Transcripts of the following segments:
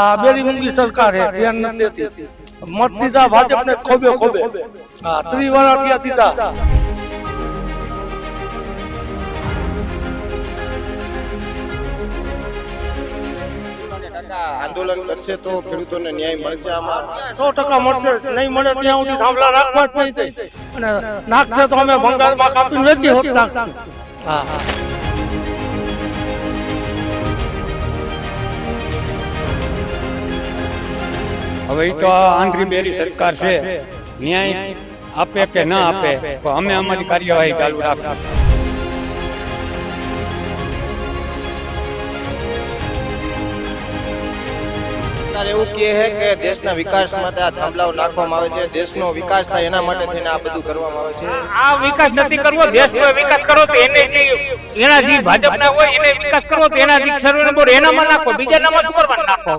આ બેરી મૂંગી સરકાર હે, ધ્યાન નથી દેતી. મત દીધા ભાજપને ખોબે ખોબે. હા, 30 વર્ષ દીધા. આંદોલન કરશે તો ખેડૂતોને ન્યાય મળશે? આમાં 100% મળશે. નહીં મળે ત્યાં સુધી થાંભલા નાખવા જ નહીં દે. અને નાખશે તો અમે ભંગારમાં કાપીને વેચી હોત નાખશું. હા. હવે એ તો આંધળી બેરી સરકાર છે, ન્યાય આપે કે ના આપે પણ અમે અમારી કાર્યવાહી ચાલુ રાખશું. એવું કહે છે કે દેશના વિકાસ માટે આ થાંભલાઓ નાખવામાં આવે છે, દેશનો વિકાસ થાય એના માટે થઈને આ બધું કરવામાં આવે છે. આ વિકાસ નથી કરવો, દેશનો વિકાસ કરો તો એને જે એના જે ભાજપના હોય એને વિકાસ કરવો તો એના જે સર્વે બોર્ડ એનામાં નાખો, બીજાનામાં શું કરવાનું નાખો?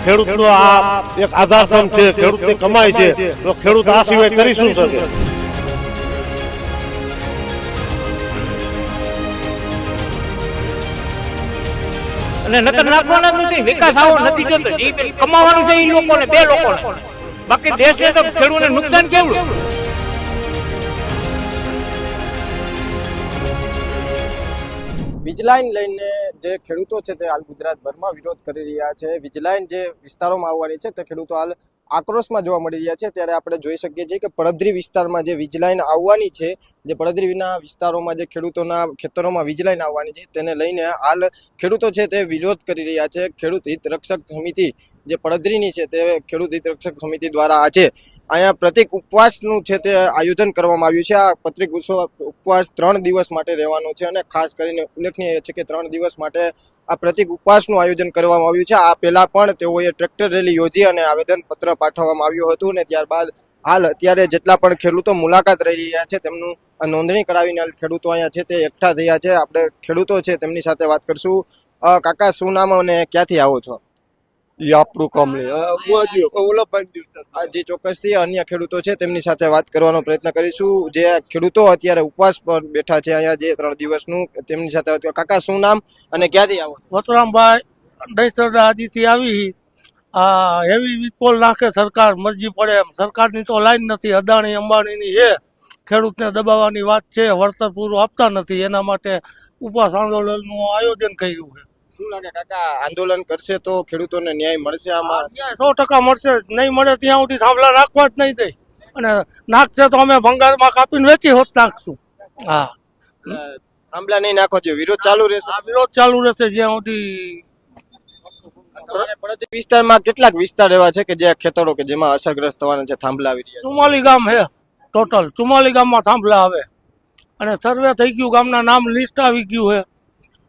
ખેડૂતનો આ એક આધારસ્તંભ છે, ખેડૂતની કમાઈ છે, તો ખેડૂત આ સિવાય કરી શું શકે? અને નકર નાખવાના નથી. વિકાસ આવો નથી જોતો, જે કમાવાનું છે એ લોકોને, બે લોકોને. બાકી દેશને તો ખેડૂતને નુકસાન કેવડું. વીજ લાઈન લઈને જે ખેડૂતો છે તે હાલ ગુજરાતભરમાં વિરોધ કરી રહ્યા છે. વીજ લાઈન જે વિસ્તારોમાં આવવાની છે તે ખેડૂતો હાલ આક્રોશમાં જોવા મળી રહ્યા છે. ત્યારે આપણે જોઈ શકીએ છીએ કે પડધરી વિસ્તારમાં જે વીજ લાઈન આવવાની છે, જે પડધરીના વિસ્તારોમાં જે ખેડૂતોના ખેતરોમાં વીજ લાઈન આવવાની છે તેને લઈને હાલ ખેડૂતો છે તે વિરોધ કરી રહ્યા છે. ખેડૂત હિત રક્ષક સમિતિ જે પડધરીની છે તે ખેડૂત હિત રક્ષક સમિતિ દ્વારા આજે અહીંયા પ્રતિક ઉપવાસનું છે તે આયોજન કરવામાં આવ્યું છે. આ પ્રતિક ઉપવાસ 3 દિવસ માટે રહેવાનો છે અને ખાસ કરીને ઉલ્લેખનીય છે કે 3 દિવસ માટે આ પ્રતિક ઉપવાસનું આયોજન કરવામાં આવ્યું છે. આ પહેલા પણ તેઓએ ટ્રેક્ટર રેલી યોજી અને આવેદન પત્ર પાઠવવામાં આવ્યું હતું અને ત્યારબાદ હાલ અત્યારે જેટલા પણ ખેડૂતો મુલાકાત રહી રહ્યા છે તેમનું નોંધણી કરાવીને ખેડૂતો અહીંયા છે તે એકઠા થયા છે. આપણે ખેડૂતો છે તેમની સાથે વાત કરશું. કાકા, શું નામ અને ક્યાંથી આવો છો? એ આપણું કામ લે જે ચોક્કસથી અન્ય ખેડૂતો છે તેમની સાથે વાત કરવાનો પ્રયત્ન કરીશું. જે ખેડૂતો અત્યારે ઉપવાસ પર બેઠા છે અહીંયા જે 3 દિવસનું, તેમની સાથે વાત. કાકા, શું નામ અને ક્યાંથી આવો? વતરામભાઈ દહીસરડા આદિથી આવી. આ હેવી વીજપોલ નાખે સરકાર, મરજી પડે એમ. સરકારની તો લાઈન નથી, અદાણી અંબાણીની છે. ખેડૂતને દબાવવાની વાત છે, વળતર પૂરું આપતા નથી, એના માટે ઉપવાસ આંદોલનનું આયોજન કર્યું છે. શું લાગે કાકા, આંદોલન કરશે તો ખેડૂતોને ન્યાય મળશે? આમાં 100% મળશે. નહીં મળે ત્યાં સુધી થાંભલા નાખવા જ નહીં દે. અને નાખશે તો અમે ભંગારમાં કાપીને વેચી હોત નાખશું. હા. થાંભલા નહીં નાખો જોઈએ, વિરોધ ચાલુ રહેશે? આ વિરોધ ચાલુ રહેશે જ્યાં સુધી. પડધરી વિસ્તારમાં કેટલાક વિસ્તાર એવા છે કે જે ખેતરો કે જેમાં અસરગ્રસ્ત થવાના છે, થાંભલા આવી રહ્યા 44 ગામ છે ટોટલ. 44 ગામમાં થાંભલા આવે અને સર્વે થઈ ગયું, ગામના નામ લિસ્ટ આવી ગયું છે.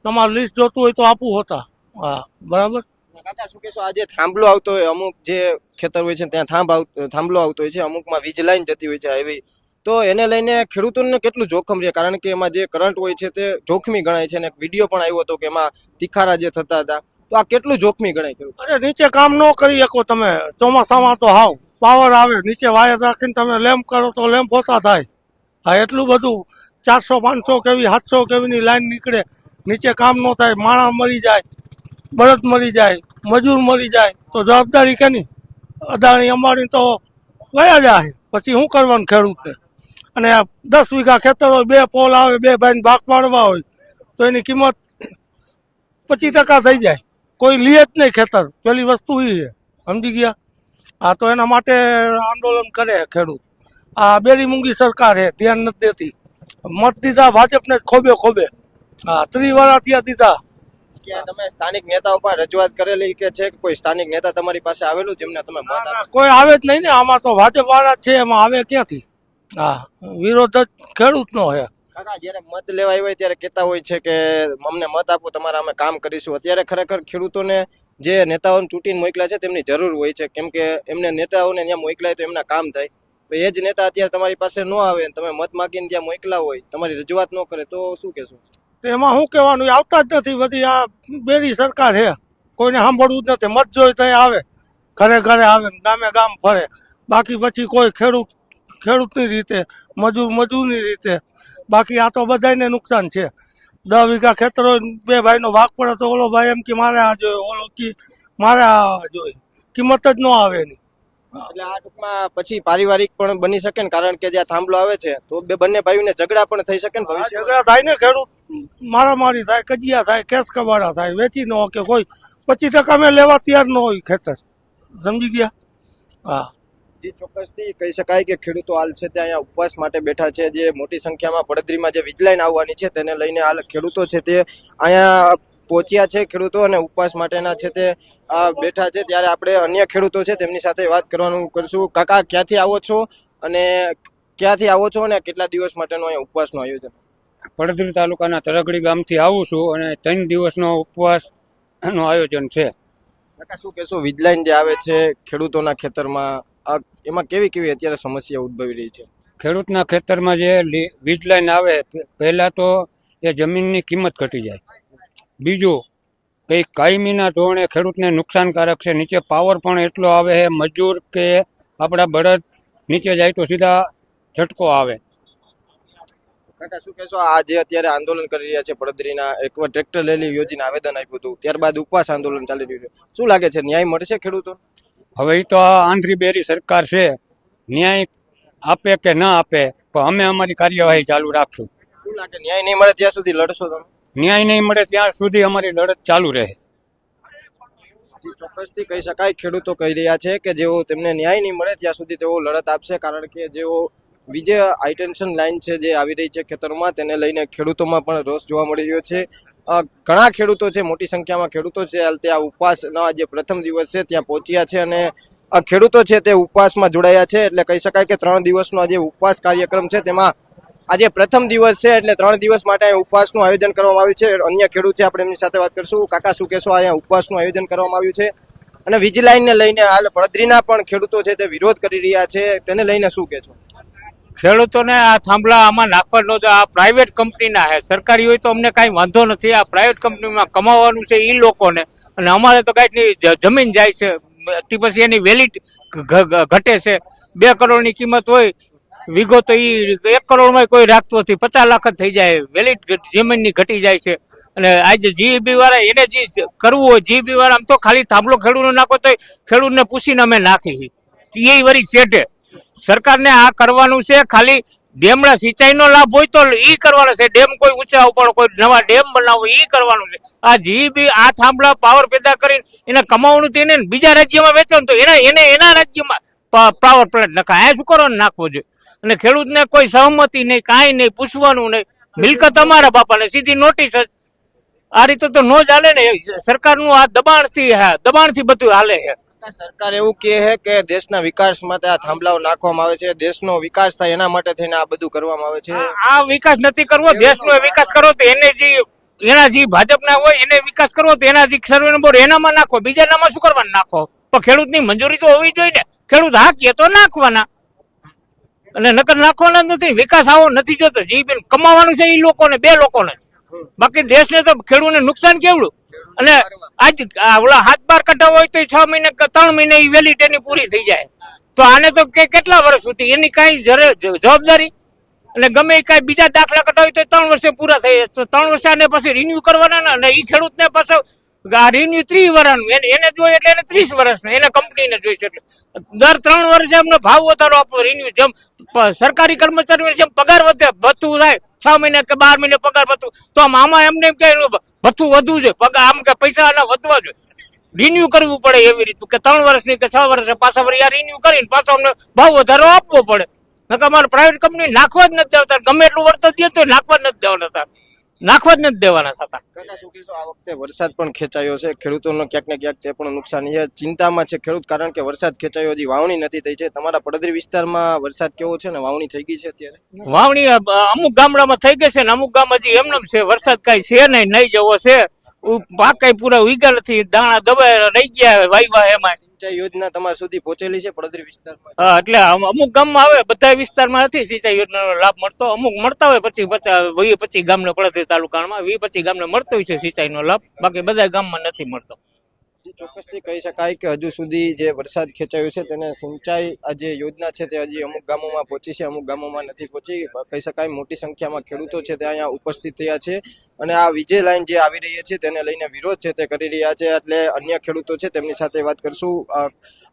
તમારું લિસ્ટ જોતું હોય તો આપવું હોતા. હા, બરાબર. કાકા, શું કહેશો? આજે થાંભલો આવતો હોય, અમુક જે ખેતર હોય છે ત્યાં થાંભલો આવતો હોય છે, અમુકમાં વીજ લાઈન જતી હોય છે એવી, તો એને લઈને ખેડૂતોને કેટલું જોખમ છે? કારણ કે એમાં જે કરંટ હોય છે તે જોખમી ગણાય છે અને એક વિડીયો પણ આવ્યો હતો કે એમાં તિખારા જે થતા હતા, તો આ કેટલું જોખમી ગણાય ખેડૂત? અરે નીચે કામ ન કરી શકો તમે. ચોમાસામાં તો હાવ પાવર આવે, નીચે વાયર રાખીને તમે લેમ્પ કરો તો લેમ્પ હોતા થાય. હા, એટલું બધું 400 500 કેવી 700 કેવીની લાઈન નીકળે, નીચે કામ ન થાય, માણસ મરી જાય, બળદ મરી જાય, મજૂર મરી જાય, તો જવાબદારી કેની? અદાણી અંબાણી તો વયા જાય, પછી શું કરવાનું ખેડૂતને? અને 10 વીઘા ખેતર હોય, 2 પોલ આવે, 2 ભાઈને ભાગ પાડવા હોય તો એની કિંમત 25% થઈ જાય. કોઈ લે જ નહીં ખેતર. પેલી વસ્તુ એ છે, સમજી ગયા? હા, તો એના માટે આંદોલન કરે ખેડૂત. આ બેરી મૂંગી સરકાર છે, ધ્યાન નથી દેતી. મત દીધા ભાજપને ખોબે ખોબે. હા, 30 વર્ષ દીધા. તમે સ્થાનિક નેતાઓ પર રજૂઆત કરેલી કે છે? કોઈ સ્થાનિક નેતા તમારી પાસે આવેલું જેમને તમે મત આપો? કોઈ આવે જ નહીં ને. આમાં તો ભાજપ વાળા જ છે, એમાં આવે ક્યાંથી? હા, વિરોધ જ ખેડૂતનો છે. કાકા, જયારે મત લેવા આવ્યા ત્યારે કહેતા હોય છે કે અમને મત આપો, તમારા અમે કામ કરીશું. અત્યારે ખરેખર ખેડૂતોને જે નેતાઓને ચૂંટીને મોકલ્યા છે તેમની જરૂર હોય છે, કેમ કે એમને નેતાઓને ત્યાં મોકલાય તો એમના કામ થાય. તો એ જ નેતા અત્યારે તમારી પાસે ન આવે, તમે મત માગીને ત્યાં મોકલા હોય, તમારી રજૂઆત ન કરે તો શું કહેશો? એમાં શું કહેવાનું? આવતા જ નથી. બધી આ બેરી સરકાર છે, કોઈને સાંભળવું જ નથી. મત જોઈ ત્યાં આવે, ઘરે ઘરે આવે, ગામે ગામ ફરે. બાકી પછી કોઈ ખેડૂતની રીતે, મજૂરની રીતે, બાકી આ તો બધાને નુકસાન છે. 10 વીઘા ખેતર હોય, બે ભાઈનો ભાગ પડે તો ઓલો ભાઈ એમ કે મારે આ જોઈએ, ઓલો કે મારે આ જોઈએ, કિંમત જ ન આવે એની. એટલે આ ટૂંકમાં પછી પારિવારિક પણ બની શકે ને, કારણ કે જ્યાં થાંભલો આવે છે તો બંને ભાઈઓને ઝઘડા પણ થઈ શકે ને ભવિષ્યમાં. ઝઘડા થાય ને, ખેડૂત મારામારી થાય, કજિયા થાય, કેસ કબાડા થાય, વેચી ન કે કોઈ 25% અમે લેવા તૈયાર ન હોય ખેતર. સમજી ગયા? હા, જે ચોક્કસથી કહી શકાય કે ખેડૂતો હાલ છે તે અહીંયા ઉપવાસ માટે બેઠા છે. જે મોટી સંખ્યામાં પડદરીમાં જે વીજ લાઈન આવવાની છે તેને લઈને હાલ ખેડૂતો છે તે અહીંયા પહોંચ્યા છે. ખેડૂતો અને ઉપવાસ માટેના છે તે બેઠા છે. ત્યારે આપણે અન્ય ખેડૂતો છે તેમની સાથે વાત કરવાનું કરશું. કાકા, ક્યાંથી આવો છો અને કેટલા દિવસ માટેનો અહીંયા ઉપવાસનું આયોજન? પડદરી તાલુકાના તરગડી ગામથી આવું છું અને 3 દિવસનો ઉપવાસનું આયોજન છે. કાકા, શું કહેશો, વીજ લાઈન જે આવે છે ખેડૂતોના ખેતરમાં, એમાં કેવી અત્યારે સમસ્યા ઉદ્ભવી રહી છે? ખેડૂતના ખેતરમાં જે વીજ લાઈન આવે, પહેલાં તો એ જમીનની કિંમત ઘટી જાય. બીજું કંઈ કાયમીના ધોરણે ખેડૂતને નુકસાનકારક છે. નીચે પાવર પણ એટલો આવે છે, મજૂર કે આપણા બળદ નીચે જાય તો સીધા ઝટકો આવે. કાકા, શું કહેશો, આ જે અત્યારે આંદોલન કરી રહ્યા છે પડદરીના, એકવાર ટ્રેક્ટર રેલી યોજીને આવેદન આપ્યું હતું, ત્યારબાદ ઉપવાસ આંદોલન ચાલી રહ્યું છે, શું લાગે છે, ન્યાય મળશે ખેડૂતો? હવે એ તો આ આંધળી બેરી સરકાર છે, ન્યાય આપે કે ના આપે, પણ અમે અમારી કાર્યવાહી ચાલુ રાખશું. શું લાગે, ન્યાય નહીં મળે ત્યાં સુધી લડશો તમે? ન્યાય નહીં મળે ત્યાં સુધી અમારી લડત ચાલુ રહે. ચોક્કસથી કહી શકાય, ખેડૂતો કહી રહ્યા છે કે જેઓ તેમને ન્યાય નહીં મળે ત્યાં સુધી તેઓ લડત આપશે, કારણ કે જેઓ વીજે હાઈટેન્શન લાઈન છે જે આવી રહી છે ખેતરોમાં, તેને લઈને ખેડૂતોમાં પણ રોષ જોવા મળી રહ્યો છે. ઘણા ખેડૂતો છે, મોટી સંખ્યામાં ખેડૂતો છે હાલ ત્યાં ઉપવાસના જે પ્રથમ દિવસ છે ત્યાં પહોંચ્યા છે અને ખેડૂતો છે તે ઉપવાસમાં જોડાયા છે. એટલે કહી શકાય કે 3 દિવસનો જે ઉપવાસ કાર્યક્રમ છે તેમાં આજે પ્રથમ દિવસ છે, એટલે 3 દિવસ માટે ઉપવાસનું આયોજન કરવામાં આવ્યું છે. અન્ય ખેડૂત છે, આપણે એમની સાથે વાત કરશું. કાકા, શું કહેશો, અહીંયા ઉપવાસનું આયોજન કરવામાં આવ્યું છે અને વીજ લાઈનને લઈને હાલ પડદરીના પણ ખેડૂતો છે તે વિરોધ કરી રહ્યા છે, તેને લઈને શું કહેશો? ખેડૂતોને આ થાંભલા આમાં નાખવાનો, આ પ્રાઇવેટ કંપનીના છે, સરકારી હોય તો અમને કાંઈ વાંધો નથી. આ પ્રાઇવેટ કંપનીમાં કમાવાનું છે એ લોકોને, અને અમારે તો કાંઈક જમીન જાય છે, તે પછી એની વેલિડ ઘટે છે. 2 કરોડની કિંમત હોય વીઘો તો એ 1 કરોડમાં કોઈ રાખતું નથી, 50 લાખ જ થઈ જાય, વેલિડ જમીનની ઘટી જાય છે. અને આજે જીઈબી વાળા એને જે કરવું હોય, જીઈબી વાળા આમ તો ખાલી થાંભલો ખેડૂતને નાખો તો ખેડૂતને પૂછીને અમે નાખી, એ વળી શેઠે. સરકારને આ કરવાનું છે, ખાલી ડેમના સિંચાઈનો લાભ હોય તો ઈ કરવાનો છે, ડેમ કોઈ ઊંચા ઉપર કોઈ નવા ડેમ બનાવો ઈ કરવાનું છે. આ જીઈબી આ થાંભલા પાવર પેદા કરીને એને કમાવાનું, તેને બીજા રાજ્યમાં વેચવાનું તો એના રાજ્યમાં પાવર પ્લાન્ટ નખાય. આ શું કરવાનું, નાખવો જોઈએ. અને ખેડૂતને કોઈ સહમતિ નહીં, કાંઈ નહીં, પૂછવાનું નહીં, મિલકત અમારા બાપાને, સીધી નોટિસ જ. આ રીતે તો નો જ હાલે ને. સરકારનું આ દબાણથી બધું હાલે છે. સરકાર એવું કહે છે કે દેશના વિકાસ માટે આ થાંભલાઓ નાખવામાં આવે છે, દેશનો વિકાસ થાય એના માટે થઈને આ બધું કરવામાં આવે છે. આ વિકાસ નથી કરવો, દેશનો વિકાસ કરવો તો એના જે ભાજપના હોય એને વિકાસ કરવો તો એના જે સર્વે નંબર એનામાં નાખો, બીજાનામાં શું કરવાનું નાખો? પણ ખેડૂતની મંજૂરી તો હોવી જોઈએ ને. ખેડૂત હા કહે તો નાખવાના, અને નકર નાખવાના નથી. વિકાસ આવો નથી જોતો, જે કમાવાનું છે એ લોકોને, 2 લોકોને જ. બાકી દેશને તો ખેડૂતને નુકસાન કેવડું. અને આજ ઓલા 7-12 કટ્ટા હોય તો 6 મહિને 3 મહિને એ વેલિડિટી પૂરી થઈ જાય. તો આને તો કેટલા વર્ષ સુધી એની કાંઈ જવાબદારી, અને ગમે કાંઈ બીજા દાખલા કટ્ટા હોય તો 3 વર્ષે પૂરા થઈ જાય. તો 3 વર્ષે આને પછી રિન્યુ કરવાના, અને એ ખેડૂતને પાછું આ રિન્યુ 30 વર્ષનું એને જોઈએ, એટલે એને 30 વર્ષનું એને કંપનીને જોઈશે. એટલે દર 3 વર્ષે એમને ભાવ વધારો આપવો. રિન્યુ જેમ સરકારી કર્મચારીઓ જેમ પગાર વધતું થાય, 6 મહિને કે 12 મહિને પગાર વધતું, તો આમાં એમને એમ કે ભથ્થું વધવું જોઈએ, પગાર આમ કે પૈસા આના વધવા જોઈએ. રિન્યુ કરવું પડે એવી રીતે કે 3 વર્ષની કે 6 વર્ષે પાછા વળી આ રિન્યુ કરીને પાછો અમને ભાવ વધારો આપવો પડે. નકર અમારે પ્રાઇવેટ કંપની નાખવા જ નથી દેવાતા, ગમે એટલું વર્તન દે તો નાખવા જ નથી દેવાના થતા. કાકા, શું કહેશો, આ વખતે વરસાદ પણ ખેંચાયો છે, ખેડૂતોનો ક્યાંક ને ક્યાંક તે પણ નુકસાન છે, ચિંતામાં છે ખેડૂત, કારણ કે વરસાદ ખેંચાયો, હજી વાવણી નથી થઈ છે. તમારા પડદરી વિસ્તારમાં વરસાદ કેવો છે ને વાવણી થઈ ગઈ છે અત્યારે? વાવણી અમુક ગામડામાં થઈ ગઈ છે ને અમુક ગામ હજી એમને છે, વરસાદ કઈ છે નહીં જેવો છે, પાક કઈ પૂરા ઉગ્યા નથી, દાણા દબાઈ રહી ગયા વાયવા. એમાં સિંચાઈ યોજના તમારા સુધી પહોંચેલી છે પડદરી વિસ્તારમાં? હા, એટલે અમુક ગામમાં આવે, બધા વિસ્તારમાં નથી સિંચાઈ યોજનાનો લાભ મળતો. અમુક મળતા હોય 20-25 ગામને, પડદરી તાલુકામાં 20-25 ગામને મળતો હોય છે સિંચાઈનો લાભ, બાકી બધા ગામમાં નથી મળતો. ચોક્કસથી કહી શકાય કે હજુ સુધી જે વરસાદ ખેંચાયો છે તેને સિંચાઈ આ જે યોજના છે તે હજી અમુક ગામોમાં પહોંચી છે, અમુક ગામોમાં નથી પહોંચી. કહી શકાય મોટી સંખ્યામાં ખેડૂતો છે તે અહીંયા ઉપસ્થિત થયા છે અને આ વીજે લાઈન જે આવી રહી છે તેને લઈને વિરોધ છે તે કરી રહ્યા છે. એટલે અન્ય ખેડૂતો છે તેમની સાથે વાત કરશું.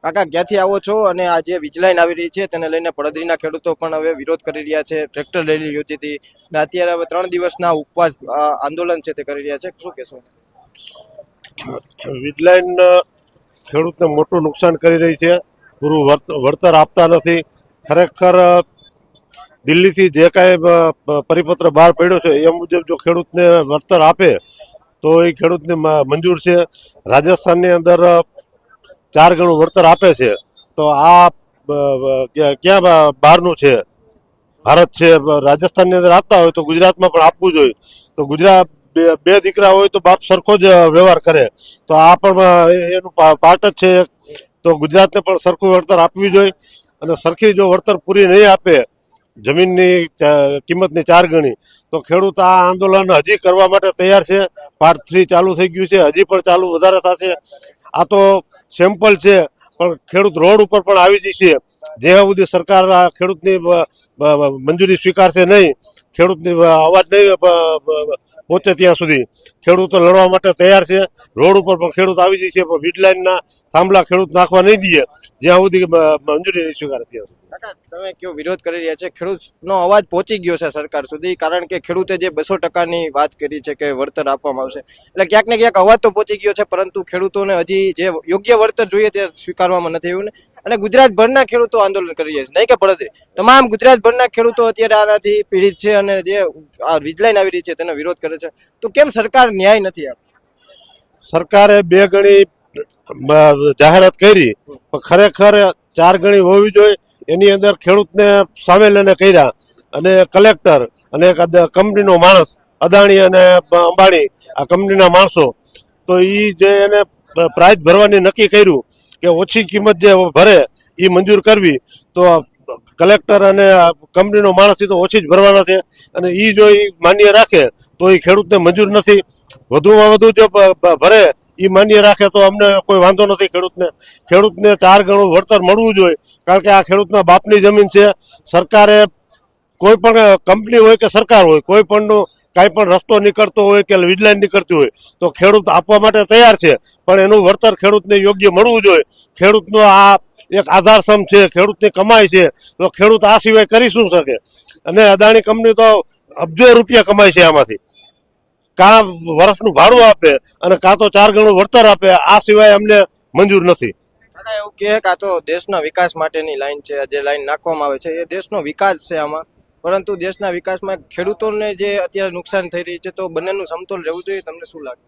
કાકા, ક્યાંથી આવો છો અને આ જે વીજ લાઈન આવી રહી છે તેને લઈને પડદરીના ખેડૂતો પણ હવે વિરોધ કરી રહ્યા છે. ટ્રેક્ટર રેલી યોજી હતી અને અત્યારે હવે 3 દિવસના ઉપવાસ આંદોલન છે તે કરી રહ્યા છે. શું કહેશો? વીજ લાઈન ખેડૂતને મોટું નુકસાન કરી રહી છે. પૂરું વળતર આપતા નથી. ખરેખર દિલ્હીથી જે કાંઈ પરિપત્ર બહાર પડ્યો છે એ મુજબ જો ખેડૂતને વળતર આપે તો એ ખેડૂતને મંજૂર છે. રાજસ્થાનની અંદર 4 ગણું વળતર આપે છે, તો આ ક્યાં બહારનું છે? ભારત છે. રાજસ્થાનની અંદર આપતા હોય તો ગુજરાતમાં પણ આપવું જોઈએ. તો ગુજરાત બે દીકરા હોય તો બાપ સરખો જ વ્યવહાર કરે, તો આ પણ એનું પાર્ટ જ છે. તો ગુજરાતને પણ સરખું વળતર આપવી જોઈએ અને સરખી જો વળતર પૂરી નહીં આપે જમીનની કિંમતની 4 ગણી તો ખેડૂત આ આંદોલન હજી કરવા માટે તૈયાર છે. પાર્ટ 3 ચાલુ થઈ ગયું છે, હજી પણ ચાલુ વધારે થશે. આ તો સેમ્પલ છે, પણ ખેડૂત રોડ ઉપર પણ આવી જશે. જ્યાં સુધી સરકાર આ ખેડૂતની મંજૂરી સ્વીકારશે નહીં, ખેડૂતની અવાજ નહીં પહોંચે ત્યાં સુધી ખેડૂતો લડવા માટે તૈયાર છે. રોડ ઉપર પણ ખેડૂત આવી જશે, પણ વીજ લાઈનના થાંભલા ખેડૂત નાખવા નહીં દે જ્યાં સુધી મંજૂરી નહીં સ્વીકારે ત્યાં સુધી. કાકા, તમે કયો વિરોધ કરી રહ્યા છે? ખેડૂતનો અવાજ પહોંચી ગયો છે સરકાર સુધી, કારણ કે ખેડૂતે જે 200%ની વાત કરી છે કે વળતર આપવામાં આવશે, એટલે ક્યાંક ને ક્યાંક અવાજ તો પહોંચી ગયો છે, પરંતુ ખેડૂતોને હજી જે યોગ્ય વળતર જોઈએ તે સ્વીકારવામાં નથી આવ્યું. અને ગુજરાતભરના ખેડૂતો આંદોલન કરી રહ્યા છે, નહીં કે પડદરી, તમામ ગુજરાતભરના ખેડૂતો અત્યારે આનાથી પીડિત છે અને જે આ વીજ લાઈન આવી રહી છે તેનો વિરોધ કરે છે. તો કેમ સરકાર ન્યાય નથી આપતી? સરકારે 2 ગણી જાહેરાત કરી, પણ ખરેખર 4 ગણી હોવી જોઈએ. એની અંદર ખેડૂતને સામે લઈને કર્યા અને કલેક્ટર અને એક કંપનીનો માણસ, અદાણી અને અંબાણી આ કંપનીના માણસો, તો એ જે એને પ્રાઇઝ ભરવાની નક્કી કર્યું કે ઓછી કિંમત જે ભરે એ મંજૂર કરવી, તો કલેક્ટર અને કંપનીનો માણસ તો ઓછી જ ભરવાના છે અને એ જો એ માન્ય રાખે તો એ ખેડૂતને મંજૂર નથી. વધુમાં વધુ જો ભરે એ માન્ય રાખે તો અમને કોઈ વાંધો નથી. ખેડૂતને 4 ગણું વળતર મળવું જોઈએ, કારણ કે આ ખેડૂતના બાપની જમીન છે. સરકારે કોઈ પણ કંપની હોય કે સરકાર હોય, કોઈ પણનો કાંઈ પણ રસ્તો નીકળતો હોય કે વીજ લાઈન નીકળતી હોય તો ખેડૂત આપવા માટે તૈયાર છે, પણ એનું વળતર ખેડૂતને યોગ્ય મળવું જોઈએ. ખેડૂતનો આ એક આધારસ્તંભ છે, ખેડૂતની કમાઈ છે, તો ખેડૂત આ સિવાય કરી શું શકે? અને અદાણી કંપની તો અબજો રૂપિયા કમાય છે આમાંથી. કાં વર્ષનું ભાડું આપે અને કાં તો 4 ગણું વળતર આપે, આ સિવાય અમને મંજૂર નથી. એવું કહે કે આ તો દેશના વિકાસ માટેની લાઈન છે, જે લાઈન નાખવામાં આવે છે એ દેશનો વિકાસ છે આમાં, પરંતુ દેશના વિકાસમાં ખેડૂતોને જે અત્યારે નુકસાન થઈ રહી છે, તો બંનેનું સમતોલ રહેવું જોઈએ. તમને શું લાગે?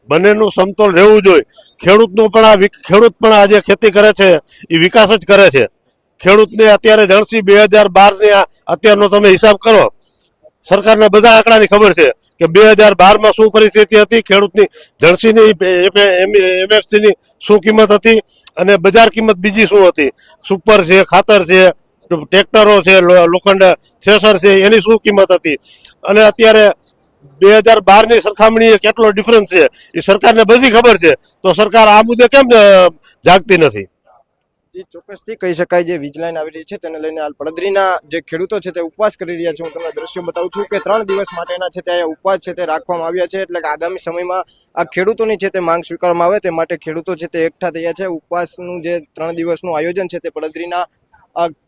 બંનેનું સમતોલ રહેવું જોઈએ. ખેડૂત પણ આ જે ખેતી કરે છે એ વિકાસ જ કરે છે. ખેડૂતને અત્યારે જણસી 2012 અત્યારનો તમે હિસાબ કરો. સરકારને બધા આંકડાની ખબર છે કે 2012માં શું પરિસ્થિતિ હતી, ખેડૂતની જણસીની એમએફસીની શું કિંમત હતી અને બજાર કિંમત બીજી શું હતી. સુપર છે, ખાતર છે, ટ્રેક્ટરો છે, લોખંડ થ્રેસર છે, એની શું કિંમત હતી. અને અત્યારે 2012ની સરખામણીએ કેટલો ડિફરન્સ છે એ સરકારને બધી ખબર છે, તો સરકાર આ મુદ્દે કેમ જાગતી નથી? ચોક્કસથી કહી શકાય જે વીજ લાઈન આવી રહી છે તેને લઈને હાલ પડદરીના જે ખેડૂતો છે તે ઉપવાસ કરી રહ્યા છે. હું તમને દ્રશ્યો બતાવું છું કે 3 દિવસ માટેના છે તે અહીંયા ઉપવાસ છે તે રાખવામાં આવ્યા છે. એટલે કે આગામી સમયમાં આ ખેડૂતોની છે તે માંગ સ્વીકારવામાં આવે તે માટે ખેડૂતો છે તે એકઠા થયા છે. ઉપવાસનું જે 3 દિવસનું આયોજન છે તે પડદરીના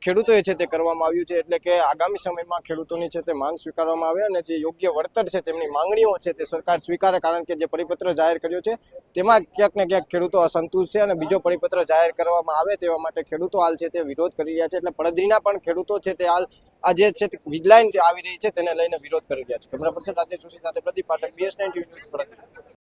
ખેડૂતોએ છે તે કરવામાં આવ્યું છે. એટલે કે આગામી સમયમાં ખેડૂતોની છે તે માંગ સ્વીકારવામાં આવે અને જે યોગ્ય વળતર છે તેમની માંગણીઓ છે તે સરકાર સ્વીકારે, કારણ કે જે પરિપત્ર જાહેર કર્યો છે તેમાં ક્યાંક ને ક્યાંક ખેડૂતો અસંતુષ્ટ છે અને બીજો પરિપત્ર જાહેર કરવામાં આવે તેવા માટે ખેડૂતો હાલ છે તે વિરોધ કરી રહ્યા છે. એટલે પડદરીના પણ ખેડૂતો છે તે હાલ આ જે છે વીજ લાઈન આવી રહી છે તેને લઈને વિરોધ કરી રહ્યા છે. કેમેરા પર્સન રાજેશ જોશી સાથે પ્રદીપ પાઠક, BS9 ન્યૂઝ, પડદરી.